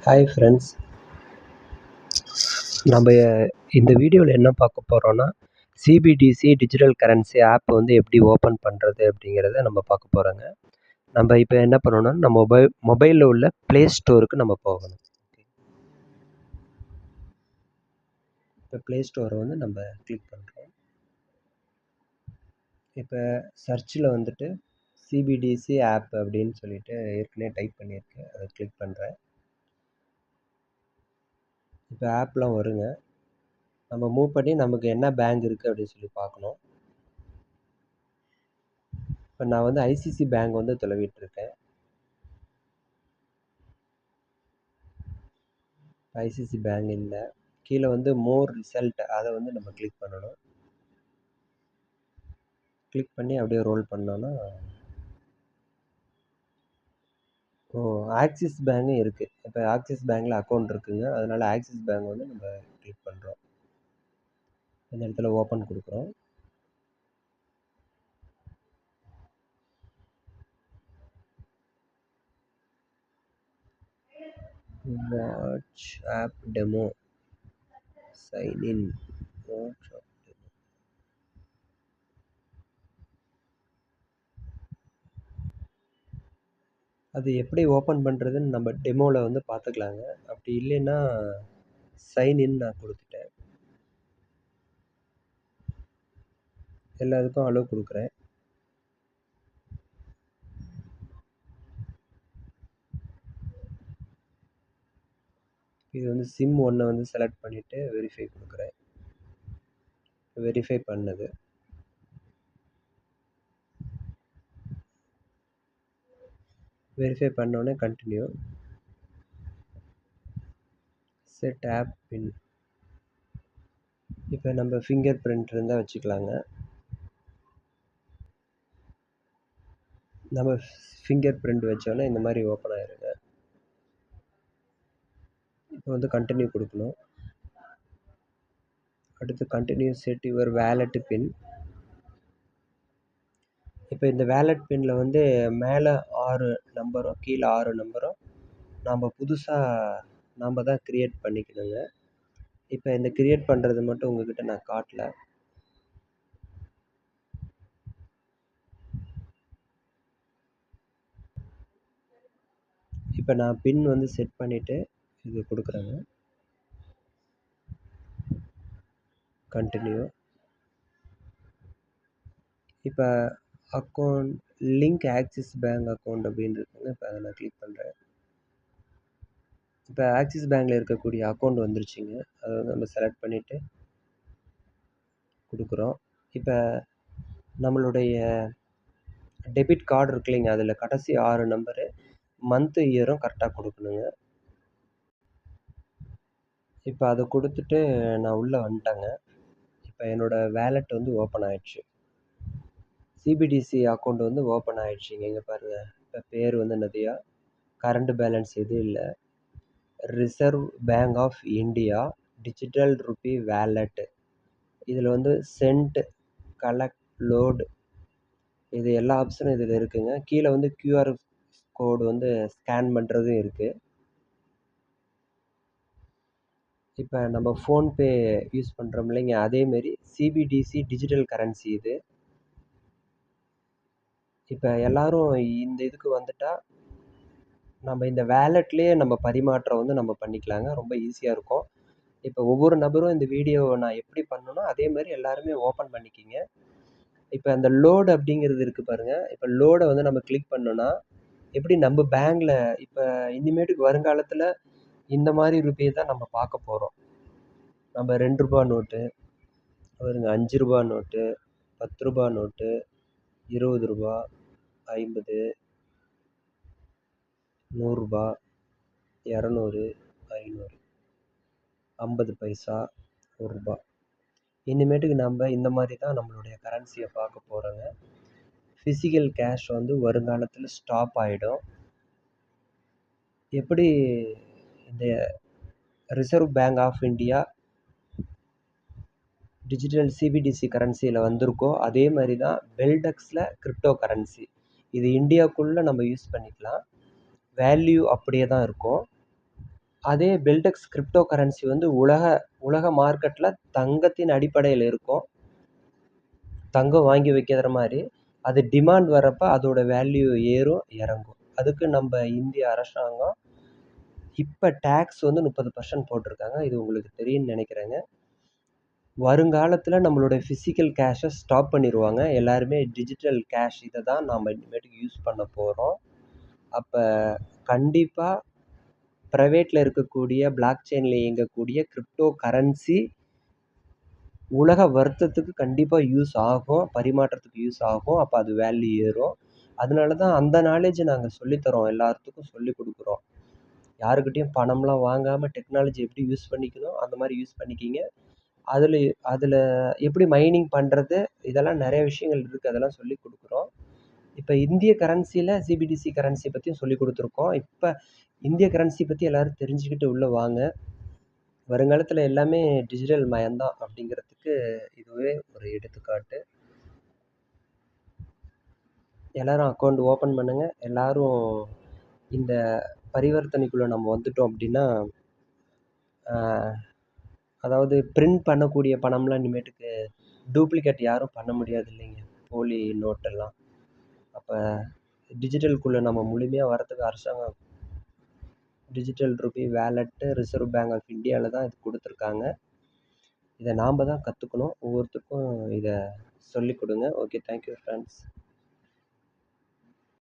Hi friends, நம்ம இந்த வீடியோவில் என்ன பார்க்க போகிறோன்னா சிபிடிசி டிஜிட்டல் கரன்சி ஆப் வந்து எப்படி ஓப்பன் பண்ணுறது அப்படிங்கிறத நம்ம பார்க்க போகிறோங்க. நம்ம இப்போ என்ன பண்ணணும்னா நம்ம மொபைலில் உள்ள ப்ளே ஸ்டோருக்கு நம்ம போகணும். இப்போ ப்ளே ஸ்டோரை வந்து நம்ம கிளிக் பண்ணுறோம். இப்போ சர்ச்சில் வந்துட்டு சிபிடிசி ஆப் அப்படின்னு சொல்லிட்டு ஏற்கனவே டைப் பண்ணியிருக்கேன், அதை கிளிக் பண்ணுறேன். இப்போ ஆப்லாம் வருங்க. நம்ம மூவ் பண்ணி நமக்கு என்ன பேங்க் இருக்குது அப்படின்னு சொல்லி பார்க்கணும். இப்போ நான் வந்து ஐசிசி பேங்க் வந்து தொலைவிட்டுருக்கேன். ஐசிசி பேங்க் இல்லை, கீழே வந்து மோர் ரிசல்ட் அதை வந்து நம்ம கிளிக் பண்ணணும். கிளிக் பண்ணி அப்படியே ரோல் பண்ணோன்னா ஆக்சிஸ் பேங்கும் இருக்குது. இப்போ ஆக்சிஸ் பேங்க்கில் அக்கௌண்ட் இருக்குங்க, அதனால் ஆக்சிஸ் பேங்க் வந்து நம்ம கிளிக் பண்ணுறோம். இந்த இடத்துல ஓப்பன் கொடுக்குறோம். Watch app demo sign in. அது எப்படி ஓப்பன் பண்ணுறதுன்னு நம்ம டெமோவில் வந்து பார்த்துக்கலாங்க. அப்படி இல்லைன்னா சைன்இன் நான் கொடுத்துட்டேன். எல்லாத்துக்கும் அலோவ் கொடுக்குறேன். இது வந்து சிம் ஒன்றை வந்து செலக்ட் பண்ணிவிட்டு வெரிஃபை கொடுக்குறேன். வெரிஃபை பண்ணது. வெரிஃபை பண்ணோன்னே கண்டினியூ. செட் ஆப் பின். இப்போ நம்ம ஃபிங்கர் பிரிண்ட் இருந்தால் வச்சுக்கலாங்க. நம்ம ஃபிங்கர் பிரிண்ட் வச்சோன்னா இந்த மாதிரி ஓப்பன் ஆயிருங்க. இப்போ வந்து கண்டினியூ கொடுக்கணும். அடுத்து கண்டினியூ செட் யுவர் வேலெட் பின். இப்போ இந்த வேலெட் பின்னில் வந்து மேலே 6 நம்பரும் கீழே 6 நம்பரும் நாம் புதுசாக நாம் தான் க்ரியேட் பண்ணிக்கணுங்க. இப்போ இந்த க்ரியேட் பண்ணுறது மட்டும் உங்கள்கிட்ட நான் காட்டல. இப்போ நான் பின் வந்து செட் பண்ணிவிட்டு இது கொடுக்குறேங்க. கண்டினியூ. இப்போ account link axis bank account அப்படின்னு இருக்குங்க. இப்போ அதை நான் கிளிக் பண்ணுறேன். இப்போ ஆக்சிஸ் பேங்க்கில் இருக்கக்கூடிய அக்கௌண்ட் வந்துருச்சுங்க. அதை வந்து நம்ம செலக்ட் பண்ணிவிட்டு கொடுக்குறோம். இப்போ நம்மளுடைய டெபிட் கார்டு இருக்கு இல்லைங்க, அதில் கடைசி 6 நம்பரு மந்த்து இயரும் கரெக்டாக கொடுக்கணுங்க. இப்போ அதை கொடுத்துட்டு நான் உள்ளே வந்துட்டேங்க. இப்போ என்னோடய வேலெட் வந்து ஓப்பன் ஆகிடுச்சு. சிபிடிசி அக்கௌண்ட் வந்து ஓப்பன் ஆகிடுச்சிங்க. இங்கே பாருங்கள், இப்போ பேர் வந்து நதியா, கரண்ட் பேலன்ஸ் எதுவும் இல்லை. Reserve Bank of India digital rupee wallet. இதில் வந்து சென்ட், கலெக்ட், லோடு, இது எல்லா ஆப்ஷனும் இதில் இருக்குங்க. கீழே வந்து கியூஆர் கோடு வந்து ஸ்கேன் பண்ணுறதும் இருக்குது. இப்போ நம்ம ஃபோன்பே யூஸ் பண்ணுறோம் இல்லைங்க, அதேமாரி சிபிடிசி டிஜிட்டல் கரன்சி இது. இப்போ எல்லோரும் இந்த இதுக்கு வந்துட்டால் நம்ம இந்த வேலெட்லேயே நம்ம பரிமாற்றம் வந்து நம்ம பண்ணிக்கலாங்க. ரொம்ப ஈஸியாக இருக்கும். இப்போ ஒவ்வொரு நபரும் இந்த வீடியோவை நான் எப்படி பண்ணணும்னா அதே மாதிரி எல்லாருமே ஓப்பன் பண்ணிக்கிங்க. இப்போ அந்த லோடு அப்படிங்கிறது இருக்குது பாருங்கள். இப்போ லோடை வந்து நம்ம கிளிக் பண்ணோன்னா எப்படி நம்ம பேங்க்கில் இப்போ இனிமேட்டுக்கு வருங்காலத்தில் இந்த மாதிரி ருபியை தான் நம்ம பார்க்க போகிறோம். நம்ம 2 ரூபா நோட்டு, பாருங்க 5 ரூபா நோட்டு, 10 ரூபா நோட்டு, 20 ரூபா, 50, 100 ரூபா, 200, 500, 50 பைசா, 1 ரூபா. இனிமேட்டுக்கு நம்ம இந்த மாதிரி தான் நம்மளுடைய கரன்சியை பார்க்க போகிறோங்க. ஃபிசிக்கல் கேஷ் வந்து வருங்காலத்தில் ஸ்டாப் ஆகிடும். எப்படி இந்த Reserve Bank of India digital CBDC கரன்சியில் வந்திருக்கோ அதே மாதிரி தான் பெல்டெக்ஸில் கிரிப்டோ கரன்சி. இது இந்தியாவுக்குள்ளே நம்ம யூஸ் பண்ணிக்கலாம். வேல்யூ அப்படியே தான் இருக்கும். அதே பெல்டெக்ஸ் கிரிப்டோ கரன்சி வந்து உலக மார்க்கெட்டில் தங்கத்தின் அடிப்படையில் இருக்கும். தங்கம் வாங்கி வைக்கிற மாதிரி. அது டிமாண்ட் வரப்போ அதோட வேல்யூ ஏறும் இறங்கும். அதுக்கு நம்ம இந்திய அரசாங்கம் இப்போ டேக்ஸ் வந்து 30% போட்டிருக்காங்க. இது உங்களுக்கு தெரியும்னு நினைக்கிறேங்க. வருங்காலத்தில் நம்மளோட ஃபிசிக்கல் கேஷை ஸ்டாப் பண்ணிடுவாங்க. எல்லாருமே டிஜிட்டல் கேஷ் இதை தான் நாம் இனிமேட்டுக்கு யூஸ் பண்ண போகிறோம். அப்போ கண்டிப்பாக ப்ரைவேட்டில் இருக்கக்கூடிய பிளாக் செயினில் இயங்கக்கூடிய கிரிப்டோ கரன்சி உலக வர்த்தத்துக்கு கண்டிப்பாக யூஸ் ஆகும், பரிமாற்றத்துக்கு யூஸ் ஆகும். அப்போ அது வேல்யூ ஏறும். அதனால தான் அந்த நாலேஜை நாங்கள் சொல்லித்தரோம், எல்லாத்துக்கும் சொல்லி கொடுக்குறோம். யாருக்கிட்டையும் பணம்லாம் வாங்காமல் டெக்னாலஜி எப்படி யூஸ் பண்ணிக்கணும் அந்த மாதிரி யூஸ் பண்ணிக்கிங்க. அதில் எப்படி மைனிங் பண்ணுறது, இதெல்லாம் நிறைய விஷயங்கள் இருக்குது, அதெல்லாம் சொல்லி கொடுக்குறோம். இப்போ இந்திய கரன்சியில் சிபிடிசி கரன்சி பற்றியும் சொல்லி கொடுத்துருக்கோம். இப்போ இந்திய கரன்சி பற்றி எல்லோரும் தெரிஞ்சுக்கிட்டு உள்ளே வாங்க. வருங்காலத்தில் எல்லாமே டிஜிட்டல் மயம்தான் அப்படிங்கிறதுக்கு இதுவே ஒரு எடுத்துக்காட்டு. எல்லோரும் அக்கௌண்ட் ஓப்பன் பண்ணுங்கள். எல்லோரும் இந்த பரிவர்த்தனைக்குள்ளே நம்ம வந்துட்டோம் அப்படின்னா, அதாவது பிரிண்ட் பண்ணக்கூடிய பணம்லாம் இனிமேட்டுக்கு டூப்ளிகேட் யாரும் பண்ண முடியாது இல்லைங்க, போலி நோட்டெல்லாம். அப்போ டிஜிட்டலுக்குள்ளே நம்ம முழுமையாக வரத்துக்கு அரசாங்கம் digital rupee wallet Reserve Bank of இந்தியாவில் தான் இது கொடுத்துருக்காங்க. இதை நாம் தான் கற்றுக்கணும். ஒவ்வொருத்தருக்கும் இதை சொல்லிக் கொடுங்க. Okay, thank you friends.